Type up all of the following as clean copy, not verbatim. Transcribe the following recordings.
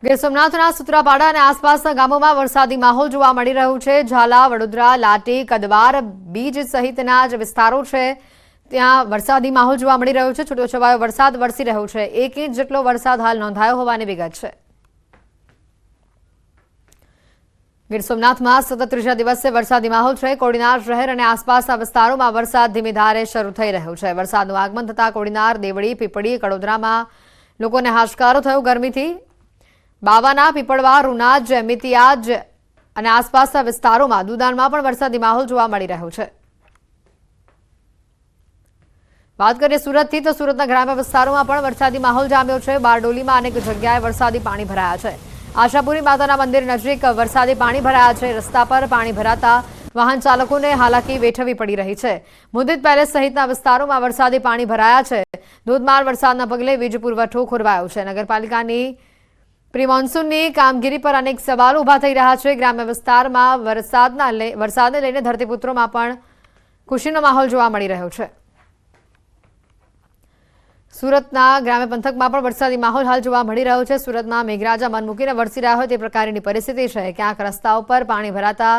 ગીર સોમનાથના સુત્રાપાડા અને આસપાસના ગામોમાં વરસાદી માહોલ જોવા મળી રહ્યું છે। ઝાલા, વડોદરા, લાટી, કદવાર, બીજ સહિતના જે વિસ્તારો છે ત્યાં વરસાદી માહોલ જોવા મળી રહ્યો છે। છૂટોછવાયો વરસાદ વરસી રહ્યો છે। 1 ઇંચ જેટલો વરસાદ હાલ નોંધાયો હોવાની વિગત છે। ગીર સોમનાથમાં સતત ત્રીજા દિવસે વરસાદી માહોલ છે। કોડીનાર શહેર અને આસપાસના વિસ્તારોમાં વરસાદ ધીમી ધારે શરૂ થઈ રહ્યો છે। વરસાદનું આગમન થતાં કોડીનાર, દેવળી, પીપળી, કડોદરામાં લોકોને હાશકારો થયો ગરમીથી। બાવાના, પીપળવા, રૂનાજ, મિતિયાજ અને આસપાસના વિસ્તારોમાં દુદાનમાં પણ વરસાદી માહોલ જોવા મળી રહ્યો છે। વાત કરીએ સુરતથી તો સુરતના ગ્રામ્ય વિસ્તારોમાં પણ વરસાદી માહોલ જામ્યો છે। બારડોલીમાં અનેક જગ્યાએ વરસાદી પાણી ભરાયા છે। આશાપુરી માતાના મંદિર નજીક વરસાદી પાણી ભરાયા છે। રસ્તા પર પાણી ભરાતા વાહન ચાલકોને હાલાકી વેઠવી પડી રહી છે। મુદિત પેલેસ સહિતના વિસ્તારોમાં વરસાદી પાણી ભરાયા છે। ધોધમાર વરસાદના પગલે વીજ પુરવઠો ખોરવાયો છે। નગરપાલિકાની પ્રી મોન્સૂનની કામગીરી પર અનેક સવાલો ઉભા થઈ રહ્યા છે। ગ્રામ્ય વિસ્તારમાં વરસાદને લઈને ધરતીપુત્રોમાં પણ ખુશીનો માહોલ જોવા મળી રહ્યો છે। સુરતના ગ્રામ્ય પંથકમાં પણ વરસાદી માહોલ હાલ જોવા મળી રહ્યો છે। સુરતમાં મેઘરાજા મન મૂકીને વરસી રહ્યા હોય તે પ્રકારની પરિસ્થિતિ છે। ક્યાંક રસ્તાઓ પર પાણી ભરાતા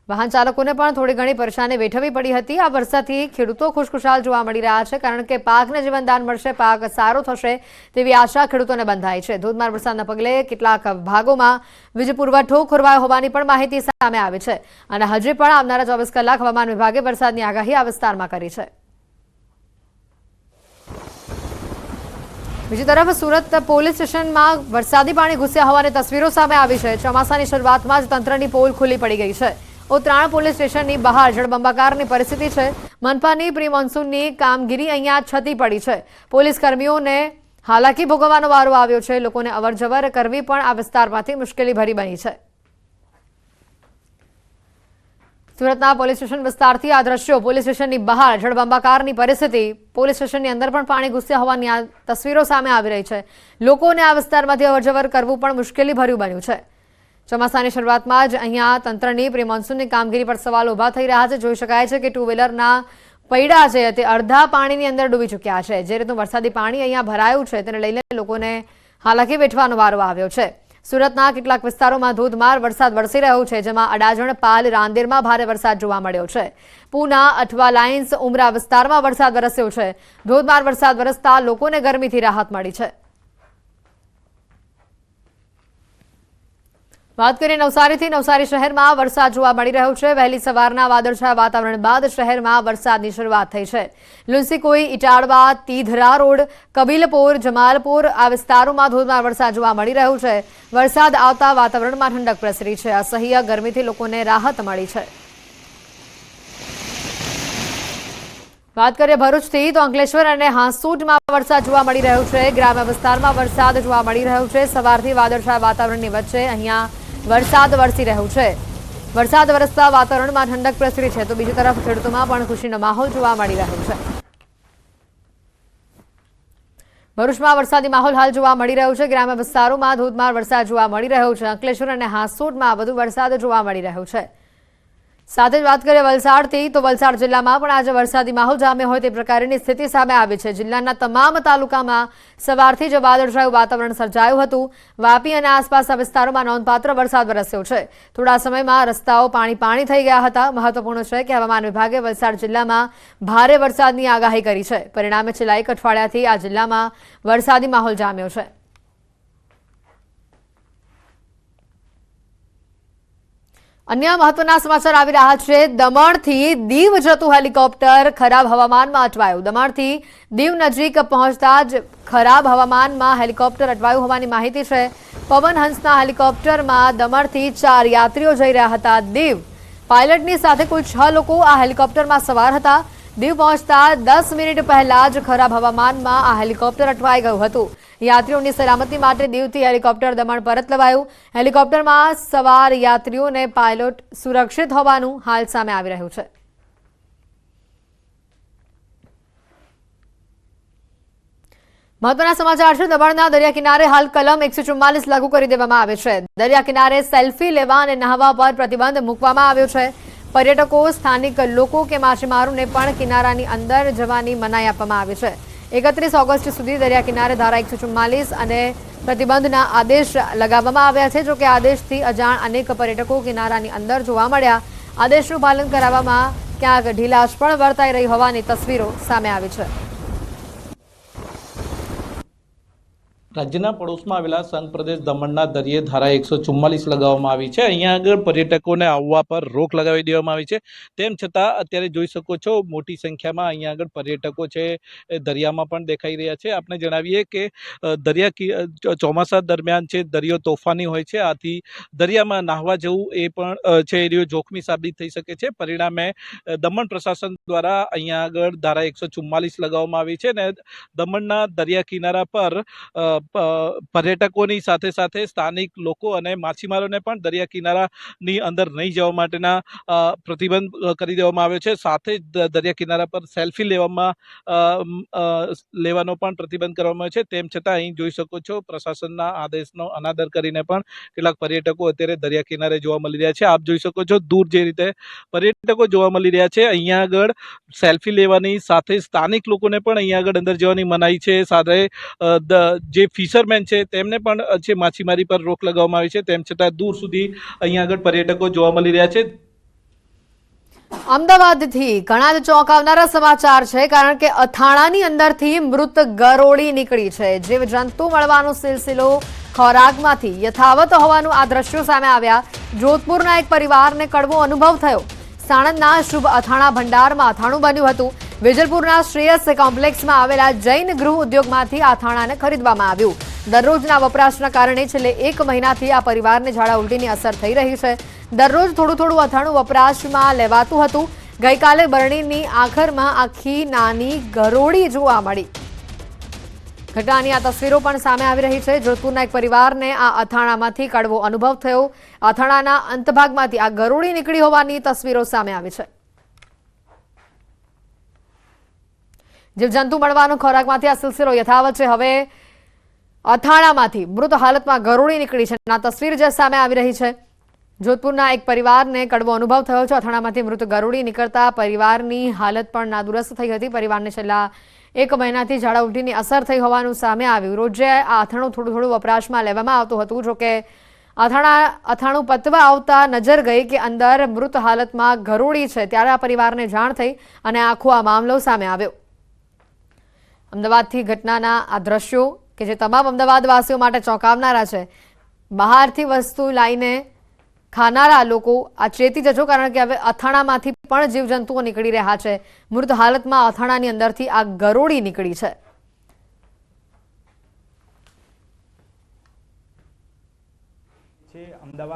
વાહન ચાલકોને પણ થોડી ઘણી પરેશાની વેઠવી પડી હતી। આ વરસાદથી ખેડૂતો ખુશખુશાલ જોવા મળી રહ્યા છે, કારણ કે પાકને જીવનદાન મળશે, પાક સારો થશે તેવી આશા ખેડૂતોને બંધાઈ છે। ધોધમાર વરસાદના પગલે કેટલાક ભાગોમાં વીજ પુરવઠો ખોરવાયો હોવાની પણ માહિતી સામે આવી છે અને હજી પણ આવનારા 24 કલાક હવામાન વિભાગે વરસાદની આગાહી આ વિસ્તારમાં કરી છે। બીજી તરફ સુરત પોલીસ સ્ટેશનમાં વરસાદી પાણી ઘૂસ્યા હોવાની તસવીરો સામે આવી છે। ચોમાસાની શરૂઆતમાં જ તંત્રની પોલ ખુલ્લી પડી ગઈ છે। ઉત્તરાયણ પોલીસ સ્ટેશનની બહાર જળબંબાકારની પરિસ્થિતિ છે। મનપાની પ્રી મોન્સૂનની કામગીરી અહીંયા છતી પડી છે। પોલીસ કર્મીઓને હાલાકી ભોગવવાનો વારો આવ્યો છે। લોકોને અવરજવર કરવી પણ આ વિસ્તારમાંથી મુશ્કેલી ભરી બની છે। સુરતના પોલીસ સ્ટેશન વિસ્તારથી આ દ્રશ્યો, પોલીસ સ્ટેશનની બહાર જળબંબાકારની પરિસ્થિતિ, પોલીસ સ્ટેશનની અંદર પણ પાણી ઘૂસ્યા હોવાની આ તસવીરો સામે આવી રહી છે। લોકોને આ વિસ્તારમાંથી અવરજવર કરવું પણ મુશ્કેલી ભર્યું બન્યું છે। ચોમાસાની શરૂઆતમાં જ અહીંયા તંત્રની પ્રી મોન્સૂનની કામગીરી પર સવાલો ઉભા થઈ રહ્યા છે। જોઈ શકાય છે કે ટુ વ્હીલરના પૈડા છે તે અડધા પાણીની અંદર ડૂબી ચૂક્યા છે। જે રીતનું વરસાદી પાણી અહીંયા ભરાયું છે તેને લઈને લોકોને હાલાકી વેઠવાનો વારો આવ્યો છે। સુરતના કેટલાક વિસ્તારોમાં ધોધમાર વરસાદ વરસી રહ્યો છે, જેમાં અડાજણ, પાલ, રાંદેરમાં ભારે વરસાદ જોવા મળ્યો છે। પૂના, અઠવા લાઇન્સ, ઉમરા વિસ્તારમાં વરસાદ વરસ્યો છે। ધોધમાર વરસાદ વરસતા લોકોને ગરમીથી રાહત મળી છે। વાત કરીએ નવસારીથી, નવસારી શહેરમાં વરસાદ જોવા મળી રહ્યો છે। વહેલી સવારના વાદળછાયા વાતાવરણ બાદ શહેરમાં વરસાદની શરૂઆત થઈ છે। લુન્સીકોઈ, ઇટાળવા, તીધરા રોડ, કબીલપોર, જમાલપોર આ વિસ્તારોમાં ધોધમાર વરસાદ જોવા મળી રહ્યો છે। વરસાદ આવતા વાતાવરણમાં ઠંડક પ્રસરી છે। અસહ્ય ગરમીથી લોકોને રાહત મળી છે। વાત કરીએ ભરૂચથી તો અંકલેશ્વર અને હાંસોટમાં વરસાદ જોવા મળી રહ્યો છે। ગ્રામ્ય વિસ્તારમાં વરસાદ જોવા મળી રહ્યો છે। સવારથી વાદળછાયા વાતાવરણની વચ્ચે અહીંયા વરસાદ વરસી રહ્યો છે। વરસાદ વરસતા વાતાવરણમાં ઠંડક પ્રસરી છે, તો બીજી તરફ ખેડૂતોમાં પણ ખુશીનો માહોલ જોવા મળી રહ્યો છે। ભરૂચમાં વરસાદી માહોલ હાલ જોવા મળી રહ્યો છે। ગ્રામ્ય વિસ્તારોમાં ધોધમાર વરસાદ જોવા મળી રહ્યો છે। અંકલેશ્વર અને હાંસોટમાં વધુ વરસાદ જોવા મળી રહ્યો છે। સાથે જ વાત કરીએ વલસાડથી તો વલસાડ જિલ્લામાં પણ આજે વરસાદી માહોલ જામ્યો હોય તે પ્રકારની સ્થિતિ સામે આવી છે। જિલ્લાના તમામ તાલુકામાં સવારથી જ વાદળછાયું વાતાવરણ સર્જાયું હતું। વાપી અને આસપાસના વિસ્તારોમાં નોંધપાત્ર વરસાદ વરસ્યો છે। થોડા સમયમાં રસ્તાઓ પાણી થઈ ગયા હતા। મહત્વપૂર્ણ છે કે હવામાન વિભાગે વલસાડ જિલ્લામાં ભારે વરસાદની આગાહી કરી છે। પરિણામે છેલ્લા 1 અઠવાડિયાથી આ જિલ્લામાં વરસાદી માહોલ જામ્યો છે। અન્ય મહત્વના સમાચાર આવી રહ્યા છે। દમણથી દીવ જતું હેલિકોપ્ટર ખરાબ હવામાનમાં અટવાયું। દમણથી દીવ નજીક પહોંચતા જ ખરાબ હવામાનમાં હેલિકોપ્ટર અટવાયું હોવાની માહિતી છે। પવન હંસના હેલિકોપ્ટરમાં દમણથી 4 યાત્રીઓ જઈ રહ્યા હતા દીવ। પાયલટની સાથે કુલ 6 લોકો આ હેલિકોપ્ટરમાં સવાર હતા। દીવ પહોંચતા 10 મિનિટ પહેલા જ ખરાબ હવામાનમાં આ હેલિકોપ્ટર અટવાઈ ગયું હતું। યાત્રીઓની સલામતી માટે દીવથી હેલિકોપ્ટર દમણ પરત લવાયું। હેલિકોપ્ટરમાં સવાર યાત્રીઓને પાયલોટ સુરક્ષિત હોવાનું હાલ સામે આવી રહ્યું છે। મહત્વના સમાચાર છે। દમણના દરિયા કિનારે હાલ કલમ 144 લાગુ કરી દેવામાં આવે છે। દરિયા કિનારે સેલ્ફી લેવા અને નહાવા પર પ્રતિબંધ મૂકવામાં આવ્યો છે। પર્યટકો, સ્થાનિક લોકો કે માછીમારોને પણ કિનારાની અંદર જવાની મનાઈ આપવામાં આવી છે। 31 ઓગસ્ટ સુધી દરિયા કિનારે ધારા 144 અને પ્રતિબંધના આદેશ લગાવવામાં આવ્યા છે। જો કે આદેશથી અજાણ અનેક પર્યટકો કિનારાની અંદર જોવા મળ્યા। આદેશનું પાલન કરાવવામાં ક્યાંક ઢીલાશ પણ વર્તાઈ રહી હોવાની તસવીરો સામે આવી છે। રાજ્યના પડોશમાં આવેલા સંઘ પ્રદેશ દમણના દરિયે ધારા 144 લગાવવામાં આવી છે। અહીંયા આગળ પર્યટકોને આવવા પર રોક લગાવી દેવામાં આવી છે। તેમ છતાં અત્યારે જોઈ શકો છો મોટી સંખ્યામાં અહીંયા આગળ પર્યટકો છે એ દરિયામાં પણ દેખાઈ રહ્યા છે। આપણે જણાવીએ કે ચોમાસા દરમિયાન છે દરિયો તોફાની હોય છે, આથી દરિયામાં નાહવા જવું એ પણ છે એ જોખમી સાબિત થઈ શકે છે। પરિણામે દમણ પ્રશાસન દ્વારા અહીંયા આગળ ધારા 144 લગાવવામાં આવી છે અને દમણના દરિયા કિનારા પર પર્યટકોની સાથે સાથે સ્થાનિક લોકો અને માછીમારોને પણ દરિયા કિનારાની અંદર નહીં જવા માટેના પ્રતિબંધ કરી દેવામાં આવ્યો છે। સાથે જ દરિયા કિનારા પર સેલ્ફી લેવાનો પણ પ્રતિબંધ કરવામાં આવ્યો છે। તેમ છતાં અહીં જોઈ શકો છો પ્રશાસનના આદેશનો અનાદર કરીને પણ કેટલાક પર્યટકો અત્યારે દરિયા કિનારે જોવા મળી રહ્યા છે। આપ જોઈ શકો છો દૂર જે રીતે પર્યટકો જોવા મળી રહ્યા છે, અહીંયા આગળ સેલ્ફી લેવાની સાથે સ્થાનિક લોકોને પણ અહીંયા આગળ અંદર જવાની મનાઈ છે। સાથે જે ફિશરમેન છે તેમને પણ છે માછીમારી પર રોક લગાવવામાં આવી છે। તેમ છતાં દૂર સુધી અહીંયા આગળ પર્યટકો જોવા મળી રહ્યા છે। અમદાવાદથી ઘણા જ ચોંકાવનારા સમાચાર છે, કારણ કે અથાણાની અંદરથી મૃત ગરોળી નીકળી છે। જીવજંતુ મળવાનો સિલસિલો ખોરાકમાંથી યથાવત હોવાનું આ દ્રશ્યો સામે આવ્યા। જોધપુરના એક પરિવારને કડવો અનુભવ થયો। સાણંદના શુભ અથાણા ભંડારમાં અથાણું બન્યું હતું। વેજલપુરના શ્રેયસ કોમ્પ્લેક્સમાં આવેલા જૈન ગૃહ ઉદ્યોગમાંથી અથાણાને ખરીદવામાં આવ્યું। દરરોજના વપરાશના કારણે છેલ્લે 1 મહિનાથી આ પરિવારને ઝાડા ઉલટીની અસર થઈ રહી છે। દરરોજ થોડું અથાણું વપરાશમાં લેવાતું હતું। ગઈકાલે બરણીની આખરમાં આખી નાની ગરોળી જોવા મળી। ઘટનાની આ તસવીરો પણ સામે આવી રહી છે। જોધપુરના એક પરિવારને આ અથાણામાંથી કડવો અનુભવ થયો। અથાણાના અંતભાગમાંથી આ ગરોળી નીકળી હોવાની તસવીરો સામે આવી છે। જીવજંતુ મળવાનો ખોરાકમાંથી આ સિલસિલો યથાવત છે। હવે અથાણામાંથી મૃત હાલતમાં ગરોળી નીકળી છે। આ તસવીર જે સામે આવી રહી છે, જોધપુરના એક પરિવારને કડવો અનુભવ થયો છે। અથાણામાંથી મૃત ગરોળી નીકળતા પરિવારની હાલત પણ નાદુરસ્ત થઈ હતી। પરિવારને છેલ્લા 1 મહિનાથી ઝાડા ઉલટીની અસર થઈ હોવાનું સામે આવ્યું। રોજે આ અથાણું થોડું વપરાશમાં લેવામાં આવતું હતું। જોકે અથાણું પતવા આવતા નજર ગઈ કે અંદર મૃત હાલતમાં ગરોળી છે, ત્યારે આ પરિવારને જાણ થઈ અને આખો આ મામલો સામે આવ્યો। અમદાવાદથી ઘટનાના આ દ્રશ્યો કે જે તમામ અમદાવાદવાસીઓ માટે ચોંકાવનારા છે। બહારથી વસ્તુ લાવીને ખાનારા લોકો આ ચેતી જજો, કારણ કે હવે અથાણામાંથી પણ જીવજંતુઓ નીકળી રહ્યા છે। મૃત હાલતમાં અથાણાની અંદરથી આ ગરોળી નીકળી છે। અમદાવાદ